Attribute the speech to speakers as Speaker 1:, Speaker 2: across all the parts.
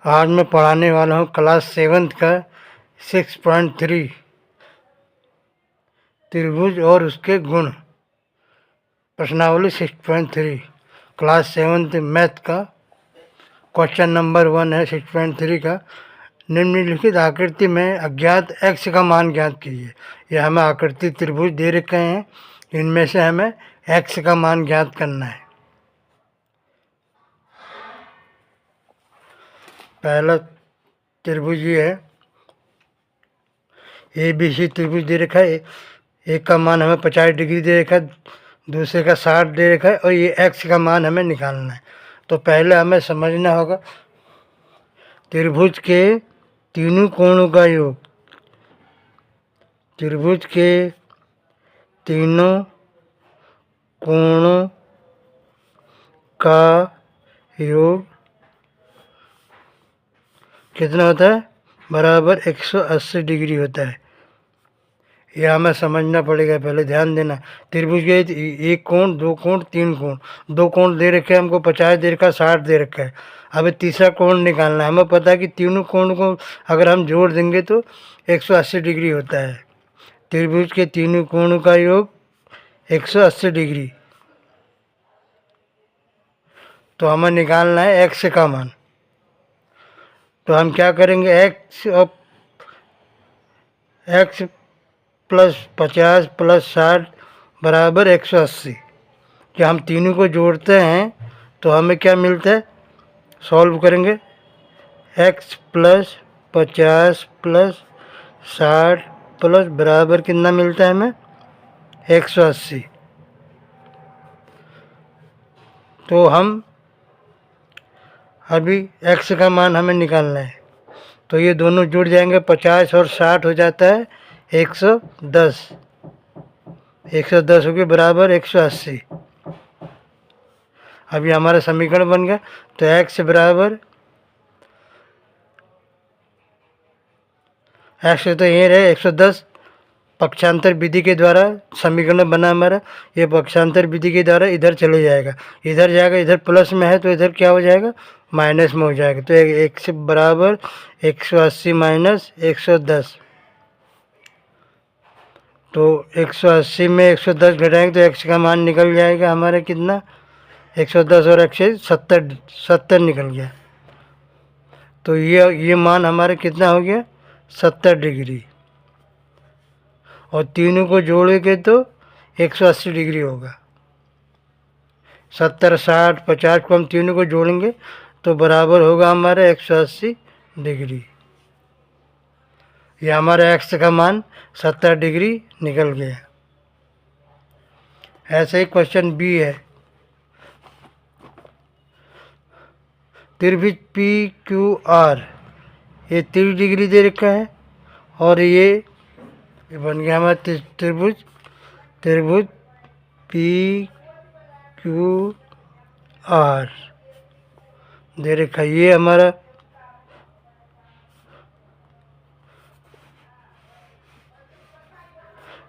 Speaker 1: आज मैं पढ़ाने वाला हूँ क्लास 7th का 6.3 त्रिभुज और उसके गुण। प्रश्नावली 6.3 क्लास 7th मैथ का क्वेश्चन नंबर 1 है 6.3 का। निम्नलिखित आकृति में अज्ञात x का मान ज्ञात कीजिए। यह हमें आकृति त्रिभुज दे रखे हैं, इनमें से हमें x का मान ज्ञात करना है। पहला त्रिभुज ये है, ABC त्रिभुज दे रखा है। एक का मान हमें 50 डिग्री दे रखा है, दूसरे का 60 दे रखा है और ये x का मान हमें निकालना है। तो पहले हमें समझना होगा त्रिभुज के तीनों कोणों का योग। त्रिभुज के तीनों कोणों का योग कितना होता है? बराबर 180 डिग्री होता है। यह हमें समझना पड़ेगा, पहले ध्यान देना। त्रिभुज के एक कोण, दो कोण, तीन कोण। दो कोण दे रखे हैं हमको, 50 दे रखा है, 60 दे रखा है। अब तीसरा कोण निकालना है। हमें पता है कि तीनों कोण को अगर हम जोड़ देंगे तो 180 डिग्री होता है। त्रिभुज के तीनों कोणों का योग 180 डिग्री। तो हमें निकालना है एक्स का मान। तो हम क्या करेंगे, एक्स प्लस 50 प्लस 60 बराबर 180। क्या हम तीनों को जोड़ते हैं तो हमें क्या मिलता है? सॉल्व करेंगे, x प्लस 50 प्लस 60 प्लस बराबर कितना मिलता है हमें? 180। तो हम अभी x का मान हमें निकालना है। तो ये दोनों जुड़ जाएंगे, 50 और 60 हो जाता है 110। 110 हो गया बराबर 180। अभी हमारा समीकरण बन गया। तो x बराबर x तो ये रहे 110। पक्षांतर विधि के द्वारा समीकरण बना हमारा। ये पक्षांतर विधि के द्वारा इधर चले जाएगा, इधर जाएगा, इधर प्लस में है तो इधर क्या हो जाएगा? माइनस में हो जाएगा। तो x बराबर 180 माइनस 110। तो 180 में 110 घटाएंगे तो x का मान निकल जाएगा हमारा कितना? 110 और 170 निकल गया। तो ये मान हमारा कितना हो गया? 70 डिग्री। और तीनों को जोड़ेंगे तो 180 डिग्री होगा। 70, 60, 50 को हम तीनों को जोड़ेंगे तो बराबर होगा हमारा 180 डिग्री। ये हमारा x का मान 70 डिग्री निकल गया। ऐसे ही क्वेश्चन बी है। त्रिभुज पी क्यू आर, ये 30 डिग्री दे रखा है और ये बन गया हमारा त्रिभुज पी क्यू आर दे रखा है। ये हमारा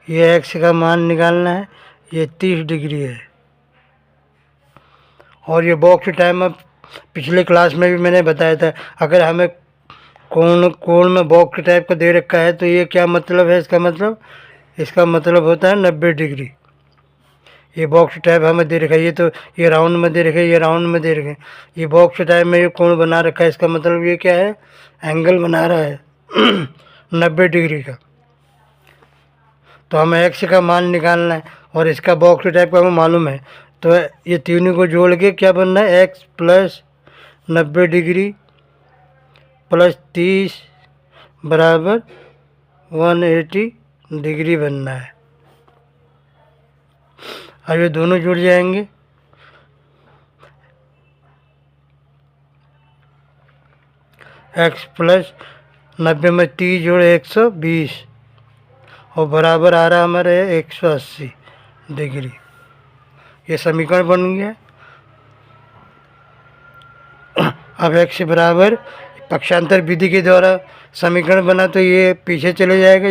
Speaker 1: ये एक्स का मान निकालना है। ये 30 डिग्री है। और ये बॉक्स टाइम में पिछले क्लास में भी मैंने बताया था, अगर हमें कोण में बॉक्स टाइप का दे रखा है तो ये क्या मतलब है? इसका मतलब होता है 90 डिग्री। ये बॉक्स टाइप हमें दे रखा है। ये तो ये राउंड में दे रखा है, ये राउंड में दे रखे हैं। ये बॉक्स टाइप में ये कोण बना रखा है, इसका मतलब ये क्या है? एंगल बना रहा है 90 डिग्री का। तो हमें एक्स का मान निकालना है और इसका बॉक्स टाइप का हमें मालूम है। तो ये तीनों को जोड़ के क्या बनना है? एक्स प्लस 90 डिग्री प्लस 30 बराबर 180 डिग्री बनना है। अब ये दोनों जुड़ जाएंगे। एक्स प्लस 90 में 30 जोड़े 120 और बराबर आ रहा हमारे 180 डिग्री। ये समीकरण बन गया। अब x बराबर पक्षांतर विधि के द्वारा समीकरण बना तो ये पीछे चले जाएगा,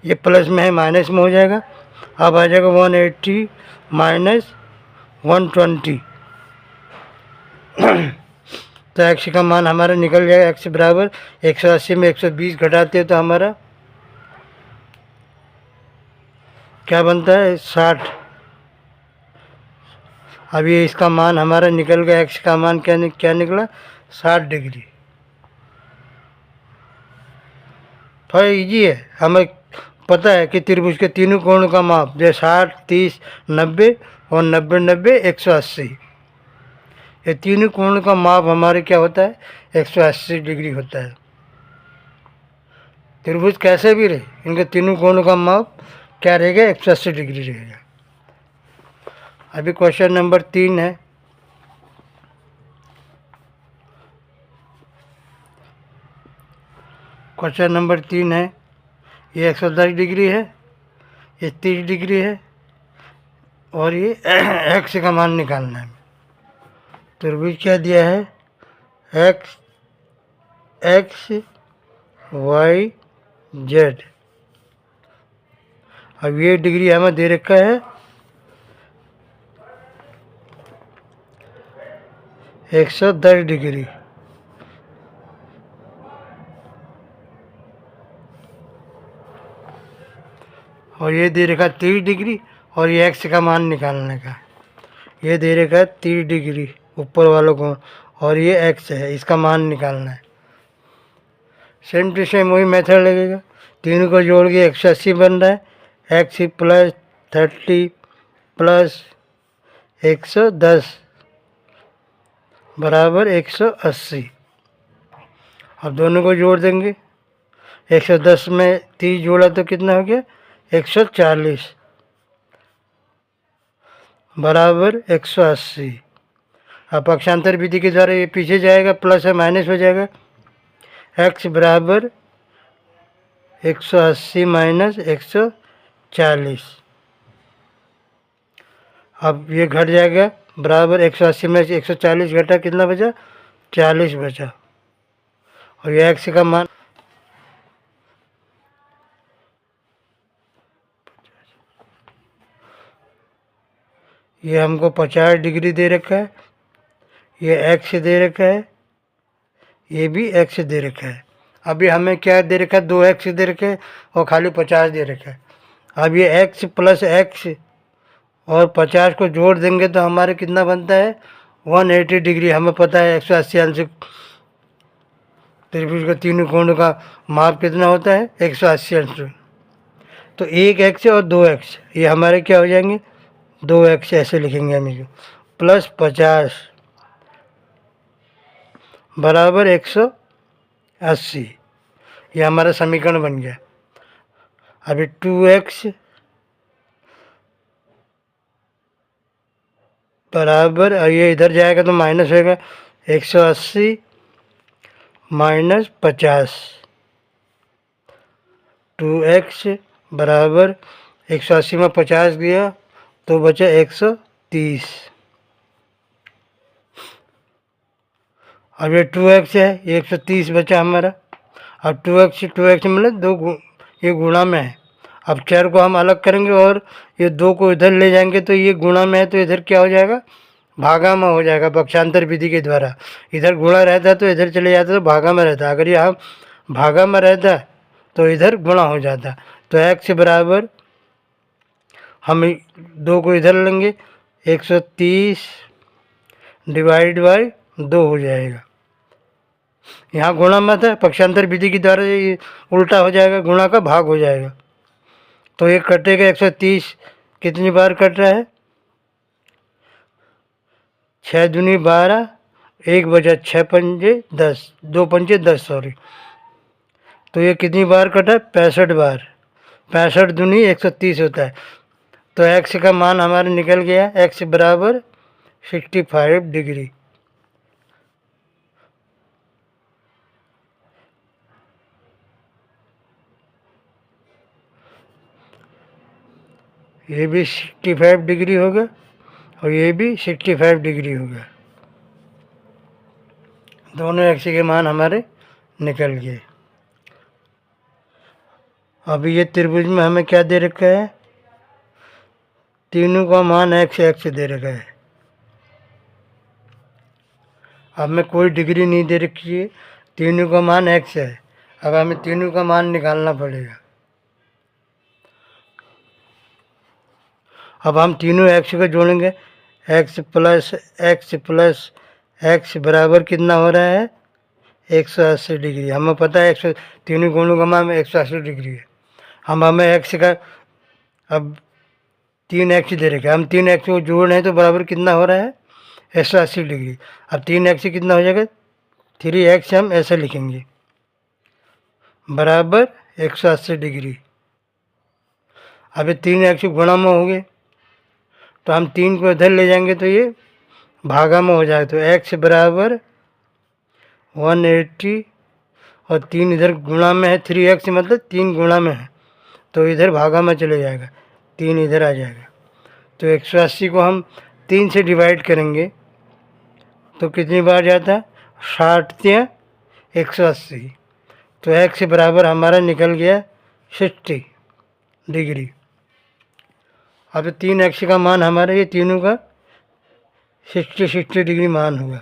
Speaker 1: ये प्लस में है माइनस में हो जाएगा। अब आ जाएगा 180 माइनस 120। तो एक्स का मान हमारा निकल जाएगा। एक्स बराबर 180 में 120 घटाते हैं तो हमारा क्या बनता है 60। अब ये इसका मान हमारा निकल गया। एक्स का मान क्या निकला 60 डिग्री। थोड़ा इजी है, हमें पता है कि त्रिभुज के तीनों कोणों का माप जैसे 60, 30, 90 और 90, 90, 180, ये तीनों कोणों का माप हमारे क्या होता है 180 डिग्री होता है। त्रिभुज कैसे भी रहे, इनके तीनों कोणों का माप क्या रहेगा 180 डिग्री रहेगा। अभी क्वेश्चन नंबर 3 है। क्वेश्चन नंबर 3 है, ये 110 डिग्री है, ये 30 डिग्री है और ये एक्स का मान निकालना है। त्रिभुज क्या दिया है एक्स एक्स वाई जेड। अब ये डिग्री हमें दे रखा है 110 डिग्री। और ये दे रखा 30 डिग्री और ये एक्स का मान निकालने का। ये दे रखा 30 डिग्री ऊपर वालों को और ये एक्स है, इसका मान निकालना है। सेम टू सेम वही मेथड लगेगा। तीनों को जोड़ के 180 बन रहा है। एक्स प्लस 30 प्लस 110 बराबर 180। अब दोनों को जोड़ देंगे। 110 में 30 जोड़ा तो कितना हो गया 140 बराबर 180। अब पक्षांतर विधि के द्वारा ये पीछे जाएगा, प्लस है माइनस हो जाएगा। एक्स बराबर 180 माइनस 140। अब ये घट जाएगा बराबर 180 में 140 घटा कितना बचा 40 बचा। और ये एक्स का मान ये हमको 50 डिग्री दे रखा है, ये एक्स दे रखा है, ये भी एक्स दे रखा है। अभी हमें क्या दे रखा है 2 एक्स दे रखे हैं और खाली 50 दे रखा है। अब ये एक्स प्लस एक्स और 50 को जोड़ देंगे तो हमारे कितना बनता है 180 डिग्री। हमें पता है 180 अंश त्रिभुज का तीनों कोणों का माप कितना होता है 180 अंश। तो 1 एक्स और 2 एक्स ये हमारे क्या हो जाएंगे 2 एक्स ऐसे लिखेंगे हम इसको प्लस 50 बराबर 180। ये हमारा समीकरण बन गया। अभी 2x बराबर ये इधर जाएगा तो माइनस होगा 180 माइनस 50। 2x बराबर 180 में 50 गया तो बचा 130। अब ये 2x है, ये 130 बचा हमारा। अब 2x मतलब ये गुणा में है। अब चर को हम अलग करेंगे और ये 2 को इधर ले जाएंगे तो ये गुणा में है तो इधर क्या हो जाएगा भागा में हो जाएगा पक्षांतर विधि के द्वारा। इधर गुणा रहता तो इधर चले जाता तो भागा में रहता। अगर यहाँ भागा में रहता तो इधर गुणा हो जाता। तो x बराबर हम 2 को इधर लेंगे 130 डिवाइड बाई 2 हो जाएगा। यहाँ गुणा मत है, पक्षांतर विधि के द्वारा ये उल्टा हो जाएगा, गुणा का भाग हो जाएगा। तो ये कटेगा 130 कितनी बार कट रहा है 6 दूनी 12, 1 बजा 6 पंजे 10, 2 पंजे 10 सॉरी। तो ये कितनी बार कटा 65 बार। 65 दूनी 130 होता है। तो एक्स का मान हमारा निकल गया एक्स बराबर 65 डिग्री। ये भी 65 डिग्री होगा और ये भी 65 डिग्री होगा। दोनों एक्स के मान हमारे निकल गए। अभी ये त्रिभुज में हमें क्या दे रखा है तीनों का मान एक्स एक्स दे रखा है। हमें कोई डिग्री नहीं दे रखी है, तीनों का मान x है। अब हमें तीनों का मान निकालना पड़ेगा। अब हम तीनों x को जोड़ेंगे, x प्लस x बराबर कितना हो रहा है 180 डिग्री। हमें पता है 100 तीनों कोणों का मान 180 डिग्री है। हमें x का अब 3x दे रखा है, हम 3x को जोड़ रहे हैं तो बराबर कितना हो रहा है 180 डिग्री। अब 3x कितना हो जाएगा 3x हम ऐसे लिखेंगे बराबर 180 डिग्री। अब 3x गुणा में हो गए तो हम 3 को इधर ले जाएंगे तो ये भागा में हो जाएगा, तो x बराबर 180 और 3 इधर गुणा में है, 3x मतलब 3 गुणा में है तो इधर भागा में चले जाएगा, 3 इधर आ जाएगा। तो 180 को हम 3 से डिवाइड करेंगे तो कितनी बार जाता है 60 या 180, तो x बराबर हमारा निकल गया 60 डिग्री। अब 3x का मान हमारा ये तीनों का 60 डिग्री मान हुआ।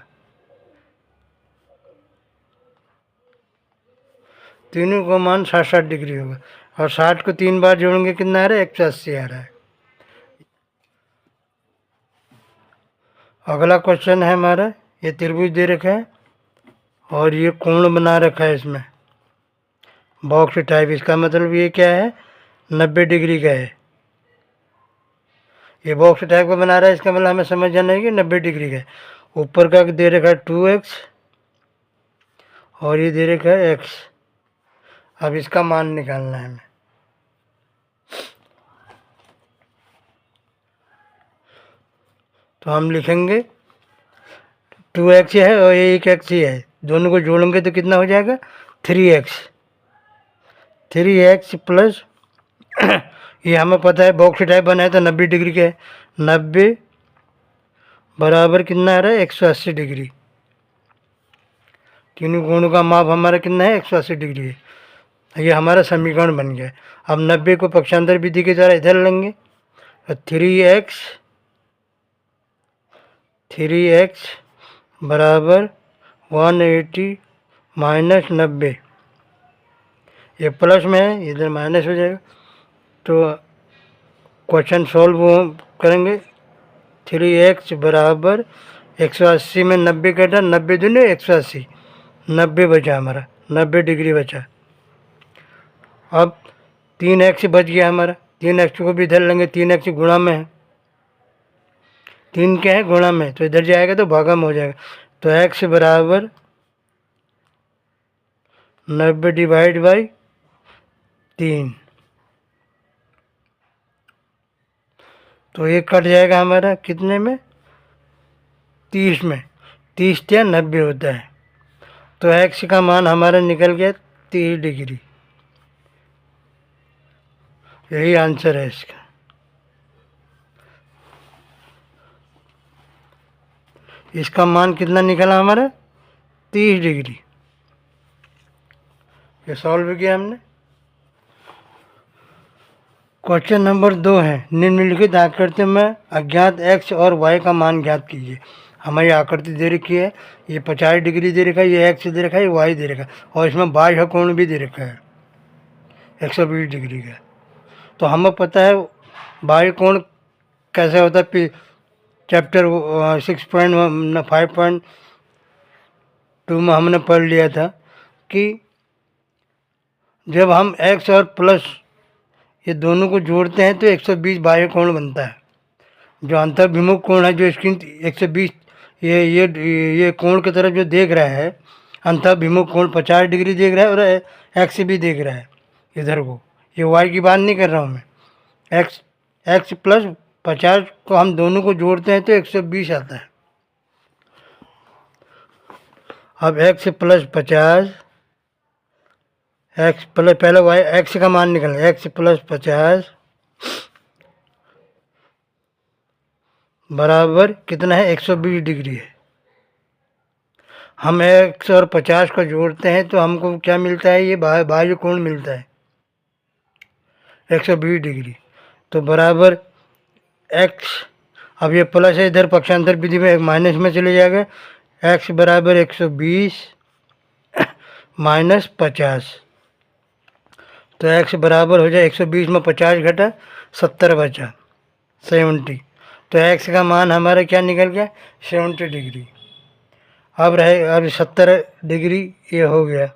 Speaker 1: तीनों का मान 60 डिग्री होगा और 60 को 3 बार जोड़ेंगे कितना आ रहा है 180 आ रहा है। अगला क्वेश्चन है हमारा, ये त्रिभुज दे रखा है और ये कोण बना रखा है इसमें बॉक्स टाइप। इसका मतलब ये क्या है 90 डिग्री का है। ये बॉक्स टाइप का बना रहा है, इसका मतलब हमें समझ जाना है कि 90 डिग्री का है। ऊपर का दे रखा है 2x और ये दे रखा है x। अब इसका मान निकालना है हमें। तो हम लिखेंगे 2x है और ये एक x ही है, दोनों को जोड़ेंगे तो कितना हो जाएगा 3x प्लस ये हमें पता है बॉक्स टाइप बना है तो 90 डिग्री का है, 90 बराबर कितना आ रहा है 180 डिग्री। तीनों कोणों का माप हमारा कितना है 180 डिग्री है। ये हमारा समीकरण बन गया। अब 90 को पक्षांतर विधि के द्वारा इधर लेंगे तो 3x बराबर 180 माइनस 90, ये प्लस में है इधर माइनस हो जाएगा। तो क्वेश्चन सॉल्व करेंगे, 3x बराबर 180 में 90 कटा, 90 दूनी 180, 90 बचा हमारा, 90 डिग्री बचा। अब 3x बच गया हमारा, 3x को भी इधर लेंगे, 3x गुणा में है, 3 क्या है गुणा में, तो इधर जाएगा तो भागा में हो जाएगा। तो x बराबर 90 डिवाइड बाई 3, तो ये कट जाएगा हमारा कितने में 30 में, 30 या 90 होता है। तो x का मान हमारा निकल गया 30 डिग्री। यही आंसर है इसका। इसका मान कितना निकला हमारा 30 डिग्री। ये सॉल्व किया हमने। क्वेश्चन नंबर 2 है, निम्नलिखित आकृति में अज्ञात x और y का मान ज्ञात कीजिए। हमारी आकृति दे रखी है, ये 50 डिग्री दे रखा है, ये x दे रखा है, ये y दे रखा है और इसमें बाह्य कोण भी दे रखा है 120 डिग्री का। तो हमें पता है बाह्य कोण कैसे होता है, चैप्टर 5.2 में हमने पढ़ लिया था कि जब हम x और प्लस ये दोनों को जोड़ते हैं तो 120 बाह्य कोण बनता है। जो अंतर्भिमुख कोण है, जो स्क्रीन 120 ये कोण की तरफ जो देख रहा है, अंतर्भिमुख कोण 50 डिग्री देख रहा है और x भी देख रहा है इधर को। ये y की बात नहीं कर रहा हूँ मैं, x प्लस 50 को हम दोनों को जोड़ते हैं तो 120 आता है। अब x प्लस 50, x प्लस पहले y x का मान निकलना, x प्लस 50 बराबर कितना है 120 डिग्री है। हम x और 50 को जोड़ते हैं तो हमको क्या मिलता है, ये बाह्य कोण मिलता है 120 डिग्री। तो बराबर x, अब ये प्लस है इधर पक्षांतर विधि में एक माइनस में चले जाएगा x बराबर 120 माइनस 50। तो x बराबर हो जाए 120 में 50 घटा 70 बचा 70। तो x का मान हमारा क्या निकल गया 70 डिग्री। अब 70 डिग्री ये हो गया।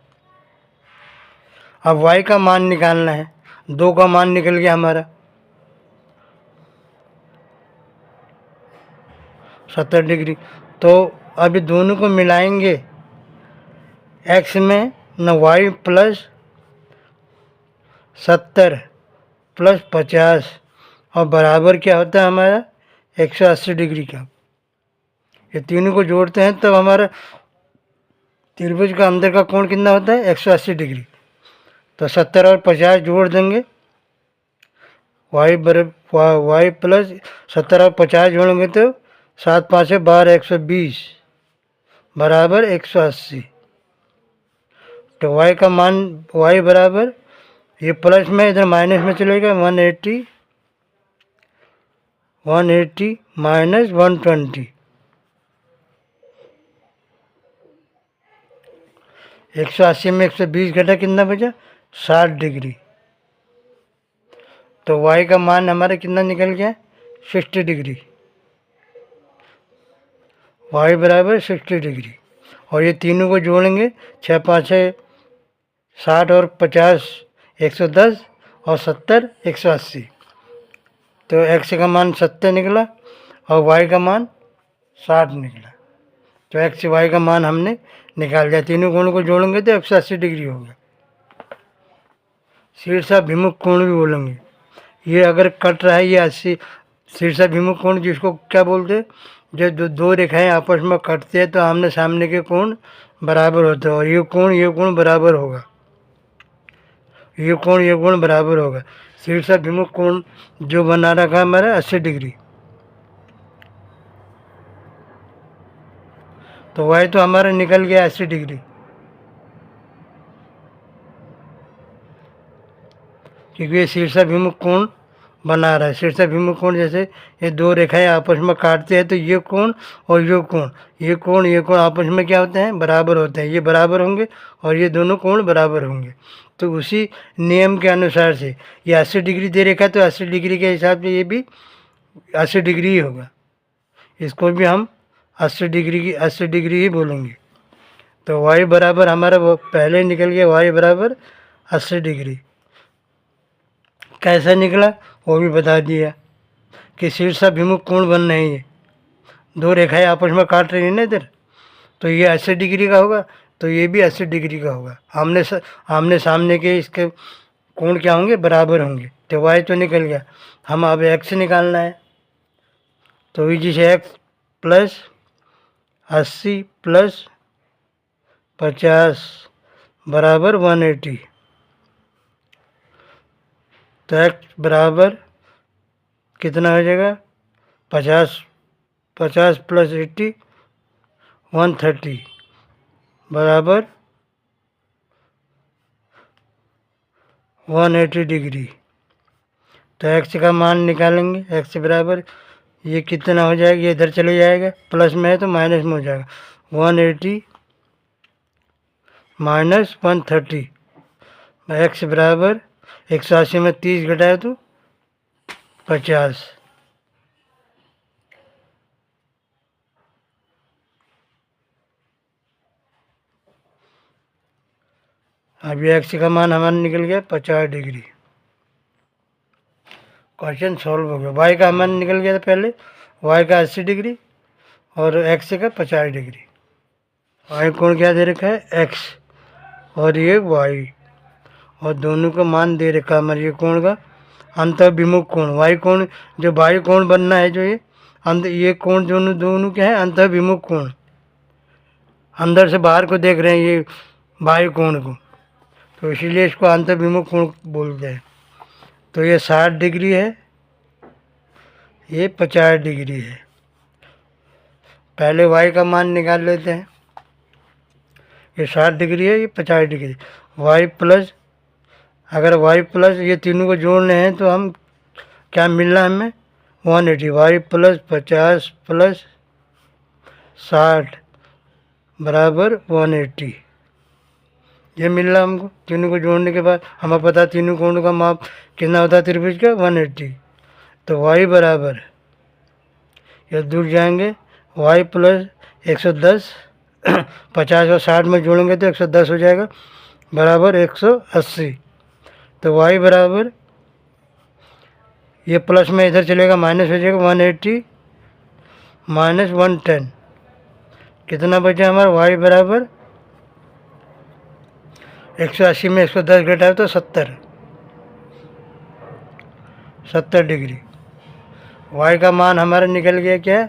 Speaker 1: अब y का मान निकालना है। 2 का मान निकल गया हमारा 70 डिग्री। तो अभी दोनों को मिलाएंगे, x में न y प्लस 70 प्लस 50 और बराबर क्या होता है हमारा 180 डिग्री का। ये तीनों को जोड़ते हैं तब हमारा त्रिभुज का अंदर का कोण कितना होता है 180 डिग्री। तो 70 और 50 जोड़ देंगे, y प्लस 70 और 50 जोड़ेंगे तो 7 5 12 120 बराबर 180। तो y का मान y बराबर ये प्लस में इधर माइनस में चलेगा 180 माइनस 120। 180 में 120 घटा कितना बचा 60 डिग्री। तो y का मान हमारा कितना निकल गया 60 डिग्री। y बराबर 60 डिग्री। और ये तीनों को जोड़ेंगे 6 5 60 और 50 110 और 70 180। तो x का मान 70 निकला और y का मान 60 निकला। तो x y का मान हमने निकाल दिया। तीनों कोणों को जोड़ेंगे तो 180 डिग्री होगा। शीर्षाभिमुख कोण भी बोलेंगे। ये अगर कट रहा है ये 80 शीर्षाभिमुख कोण जिसको क्या बोलते हैं, जब दो रेखाएं आपस में कटते हैं तो आमने सामने के कोण बराबर होते हैं और ये कोण बराबर होगा, ये कोण बराबर होगा। शीर्षाभिमुख कोण जो बना रखा हमारा 80 डिग्री। तो y तो हमारा निकल गया 80 डिग्री, क्योंकि ये शीर्षाभिमुख कोण बना रहा है। शीर्षाभिमुख कोण जैसे ये दो रेखाएं आपस में काटते हैं तो ये कोण और ये कोण आपस में क्या होते हैं बराबर होते हैं। ये बराबर होंगे और ये दोनों कोण बराबर होंगे। तो उसी नियम के अनुसार से ये 80 डिग्री दे रखा है तो 80 डिग्री के हिसाब से ये भी 80 डिग्री ही होगा। इसको भी हम 80 डिग्री ही बोलेंगे। तो y बराबर हमारा वो पहले निकल गया, y बराबर 80 डिग्री। कैसा निकला वो भी बता दिया कि शीर्षाभिमुख कोण बन रही है, दो रेखाएं आपस में काट रही है ना इधर, तो ये 80 डिग्री का होगा तो ये भी 80 डिग्री का होगा। आमने सामने के इसके कोण क्या होंगे बराबर होंगे। तो y तो निकल गया, हम अब x निकालना है। तो जिसे x प्लस 80 प्लस 50 बराबर 180। तो x बराबर कितना हो जाएगा 50 प्लस 80 130 बराबर 180 डिग्री। तो x का मान निकालेंगे, x बराबर ये कितना हो जाएगा, ये इधर चले जाएगा, प्लस में है तो माइनस में हो जाएगा 180 माइनस 130। x बराबर 180 में 30 घटाए तो 50। अभी x का मान हमारा निकल गया 50 डिग्री। क्वेश्चन सॉल्व हो गया। y का मान निकल गया था पहले, y का 80 डिग्री और x का 50 डिग्री। y कोण क्या दे रखा है x और ये y, और दोनों का मान दे रखा है हमारे ये कोण का अंतःभिमुख कोण। y कोण जो y कोण बनना है, जो ये कोण दोनों क्या है अंतःभिमुख कोण, अंदर से बाहर को देख रहे हैं ये y कोण को, तो इसीलिए इसको अंतःभिमुख कोण बोलते हैं। तो ये 60 डिग्री है, ये 50 डिग्री है। पहले y का मान निकाल लेते हैं। ये 60 डिग्री है, ये 50 डिग्री। y प्लस, अगर y प्लस ये तीनों को जोड़ने हैं तो हम क्या मिलना है हमें 180। y प्लस 50 प्लस 60 बराबर 180। ये मिल रहा हमको। तीनों को जोड़ने के बाद हमें पता तीनों कोणों का माप कितना होता है त्रिभुज का, 180। तो y बराबर, ये दूर जाएंगे, y प्लस 110 50 और 60 में जोड़ेंगे तो 110 हो जाएगा, बराबर 180। तो y बराबर, ये प्लस में इधर चलेगा माइनस हो जाएगा, 180 माइनस 110, कितना बचा हमारा y बराबर 180 में 110 घटाए तो 70 डिग्री। y का मान हमारा निकल गया क्या,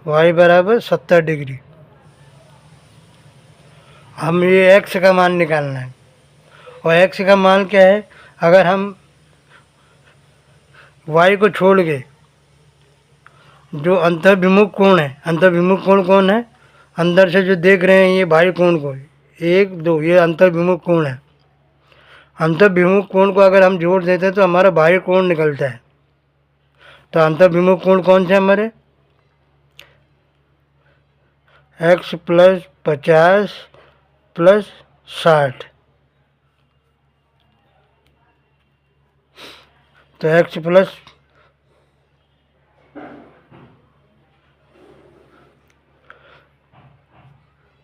Speaker 1: y बराबर 70 डिग्री। हम ये x का मान निकालना है, और x का मान क्या है, अगर हम y को छोड़ के जो अंतर्विमुख कोण है, अंतर्विमुख कोण कौन है, अंदर से जो देख रहे हैं ये बाह्य कोण को, 1 2, ये अंतर्विमुख कोण है। अंतर्विमुख कोण को अगर हम जोड़ देते हैं तो हमारा बाह्य कोण निकलता है। तो अंतर्विमुख कोण कौन से हमारे, x प्लस 50 प्लस 60। तो x प्लस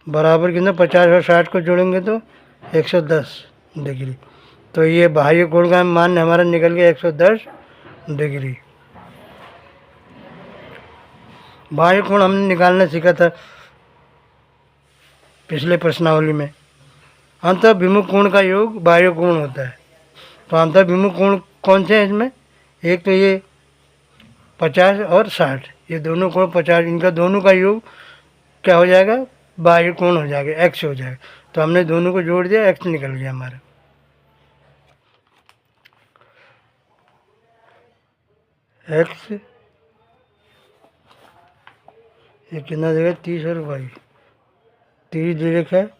Speaker 1: बराबर कितना, 50 और 60 को जोड़ेंगे तो 110 डिग्री। तो ये बाह्य कोण का मान हमारा निकल गया 110 डिग्री। बाह्य कोण हमने निकालना सीखा था पिछले प्रश्नावली में। अंतर्विमुख कोण का योग बाह्य कोण होता है। तो अंतर्विमुख कोण कौन से हैं इसमें, एक तो ये 50 और 60, ये दोनों कोण 50, इनका दोनों का योग क्या हो जाएगा, बाह्य कोण हो जाएगा, एक्स हो जाएगा। तो हमने दोनों को जोड़ दिया, एक्स निकल गया हमारा। एक्स ये कितना देगा, 30 और वाई, 30 दे रखा है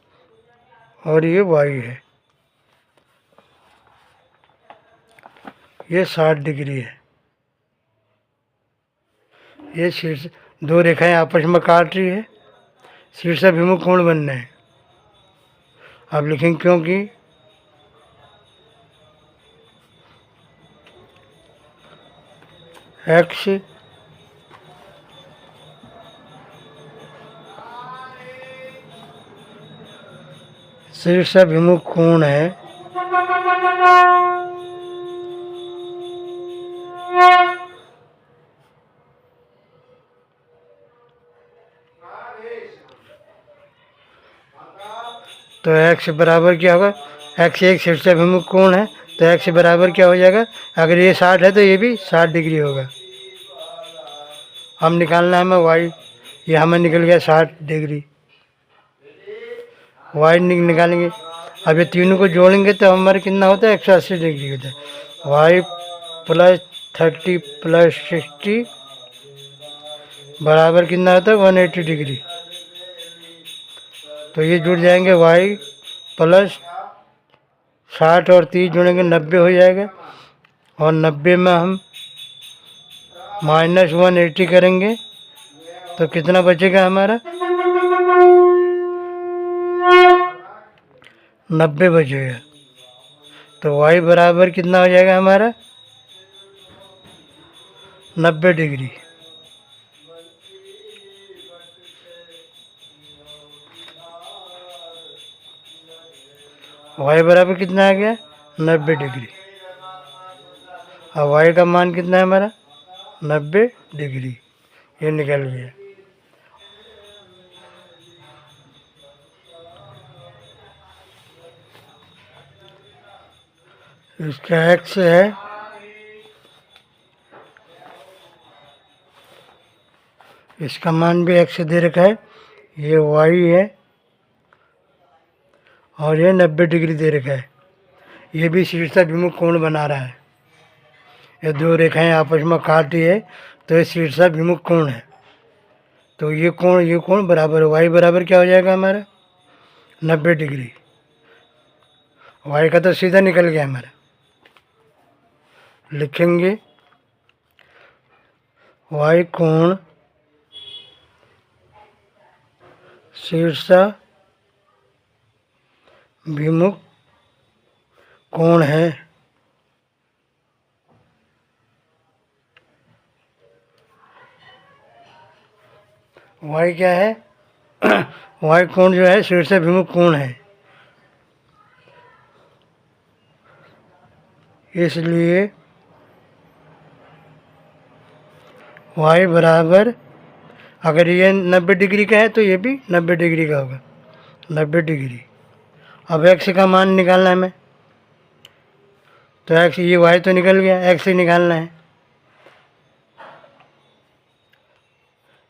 Speaker 1: और ये वाई है, ये 60 डिग्री है। ये शीर्ष, दो रेखाएं आपस में काट रही है, शीर्षाभिमुख कोण बनना है। आप लिखेंगे क्योंकि एक्स शीर्षाभिमुख कोण है, तो x बराबर क्या होगा, x एक शीर्षाभिमुख कोण है, तो x बराबर क्या हो जाएगा, अगर ये 60 है तो ये भी 60 डिग्री होगा। हम निकालना है हमें y, ये हमें निकल गया 60 डिग्री, y निकालेंगे। अब ये तीनों को जोड़ेंगे तो हमारे कितना होता है, 180 डिग्री होता है। y प्लस 30 प्लस 60 बराबर कितना होता है, 180 डिग्री। तो ये जुड़ जाएंगे, y प्लस 60 और 30 जोड़ेंगे 90 हो जाएगा, और 90 में हम माइनस 180 करेंगे तो कितना बचेगा हमारा, 90 बचेगा। तो y बराबर कितना हो जाएगा हमारा, 90 डिग्री। y बराबर कितना आ गया, 90 डिग्री। अब y का मान कितना है हमारा, 90 डिग्री, ये निकल गया। इसका x है, इसका मान भी x दे रखा है, ये y है और ये 90 डिग्री दे रखा है। ये भी शीर्षाभिमुख कोण बना रहा है, ये दो रेखाएं आपस में काट रही है तो ये शीर्षाभिमुख कोण है। तो ये कोण बराबर है, y बराबर क्या हो जाएगा हमारा, 90 डिग्री। y का तो सीधा निकल गया हमारा, लिखेंगे y कोण शीर्षाभिमुख कोण है। वाई क्या है? वाई कोण जो है शीर्षाभिमुख कोण है, इसलिए वाई बराबर, अगर ये 90 डिग्री का है तो ये भी 90 डिग्री का होगा, 90 डिग्री। अब एक्स का मान निकालना है हमें, तो एक्स, ये वाई तो निकल गया, एक्स ही निकालना है।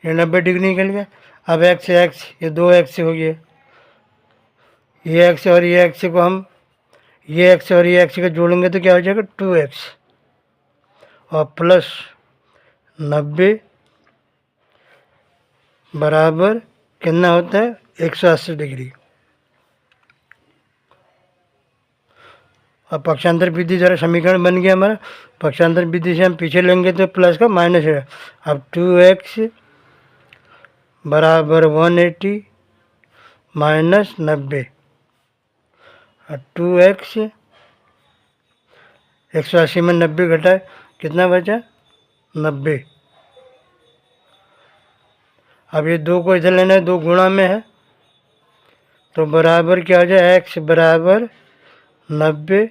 Speaker 1: ये 90 डिग्री निकल गया। अब एक्स ये 2x हो गया, ये एक्स और ये एक्स को हम, ये एक्स और ये एक्स को जोड़ेंगे तो क्या हो जाएगा 2x, और प्लस 90 बराबर कितना होता है 180 डिग्री। अब पक्षांतर विधि द्वारा समीकरण बन गया हमारा। पक्षांतर विधि से हम पीछे लेंगे तो प्लस का माइनस है। अब 2x बराबर 180 माइनस 90, 2x 180 में 90 घटा कितना बचा 90। अब ये 2 को इधर लेना है, 2 गुणा में है, तो बराबर क्या हो जाए x बराबर 90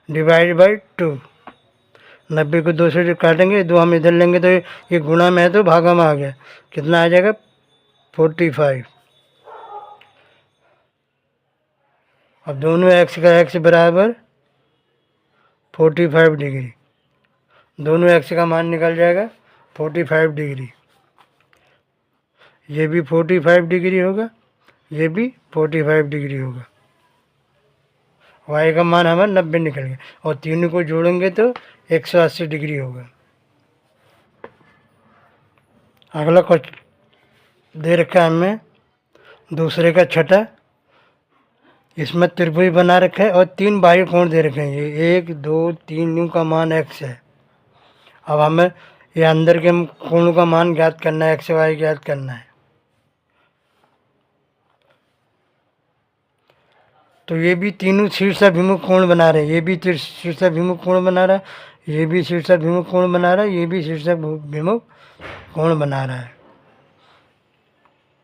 Speaker 1: डिवाइड बाई 2। 90 को 2 से काटेंगे, 2 हम इधर लेंगे तो ये गुणा में है तो भागा में आ गया, कितना आ जाएगा 45। अब दोनों x का x बराबर 45 डिग्री, दोनों x का मान निकल जाएगा 45 डिग्री। ये भी 45 डिग्री होगा, ये भी 45 डिग्री होगा। y का मान हमारा 90 निकल गया, और तीनों को जोड़ेंगे तो 180 डिग्री होगा। अगला कुछ दे रखा है हमें दूसरे का छठा, इसमें त्रिभुज बना रखा है और 3 बाह्य कोण दे रखे हैं, ये 1 2 3 यूँ का मान x है। अब हमें ये अंदर के कोणों का मान ज्ञात करना है, x y ज्ञात करना है। तो ये भी तीनों शीर्षाभिमुख कोण बना रहे हैं, ये भी शीर्षाभिमुख कोण बना रहा है, ये भी शीर्षाभिमुख कोण बना रहा है, ये भी शीर्षाभिमुख कोण बना रहा है।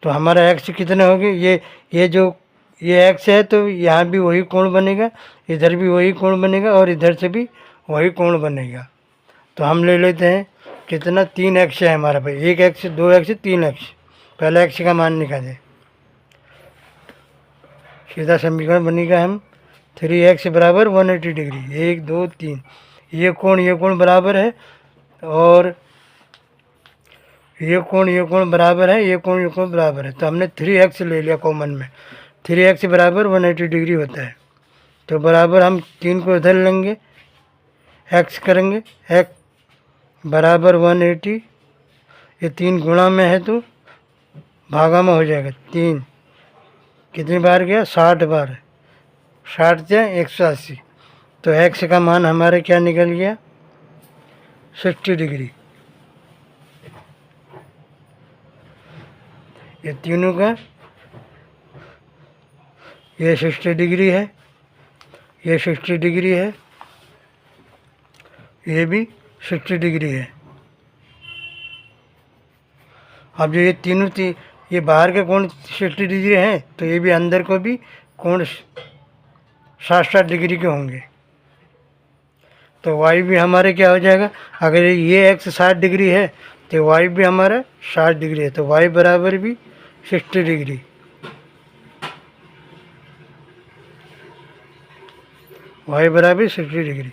Speaker 1: तो हमारा x कितने हो गए, ये जो ये x है तो यहाँ भी वही कोण बनेगा, इधर भी वही कोण बनेगा और इधर से भी वही कोण बनेगा। तो हम ले लेते हैं कितना 3x है हमारा भाई, 1x 2x 3x। पहले x का मान निकालें, सीधा समीकरण बनेगा हम 3x बराबर 180 डिग्री, 1 2 3, ये कोण बराबर है, और ये कोण बराबर है, ये कोण बराबर है। तो हमने 3x ले लिया कॉमन में, 3x बराबर 180 डिग्री होता है। तो बराबर हम 3 को इधर लेंगे, x करेंगे, x बराबर 180, ये 3 गुणा में है तो भागा में हो जाएगा 3, कितनी बार गया 60 बार, 60 से 180। तो x का मान हमारे क्या निकल गया 60 डिग्री। ये तीनों का, ये 60 डिग्री है, ये 60 डिग्री है, ये भी 60 डिग्री है। अब जो ये तीनों ये बाहर के कोण 60 डिग्री हैं, तो ये भी अंदर को भी कोण 60 डिग्री के होंगे। तो y भी हमारे क्या हो जाएगा, अगर ये x 60 डिग्री है तो y भी हमारा 60 डिग्री है, तो y बराबर भी 60 डिग्री। y बराबर 60 डिग्री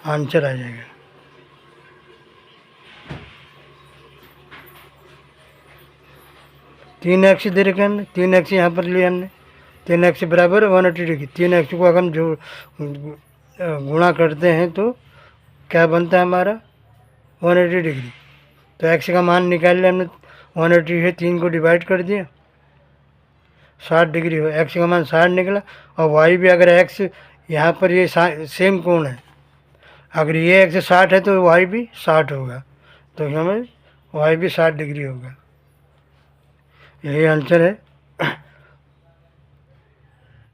Speaker 1: आंसर आ जाएगा। तीन एक्स दे रखे हमने, 3x यहाँ पर लिया हमने, 3x बराबर 180 डिग्री। 3x को अगर हम जो गुणा करते हैं तो क्या बनता है हमारा 180 डिग्री। तो x का मान निकाल लिया हमने, 180 है 3 को डिवाइड कर दिया, 60 डिग्री हो, x का मान 60 निकला। और y भी अगर x यहाँ पर ये सेम कोण है, अगर ये x 60 है तो y भी 60 होगा, तो हमें y भी 60 डिग्री होगा। यही आंसर है।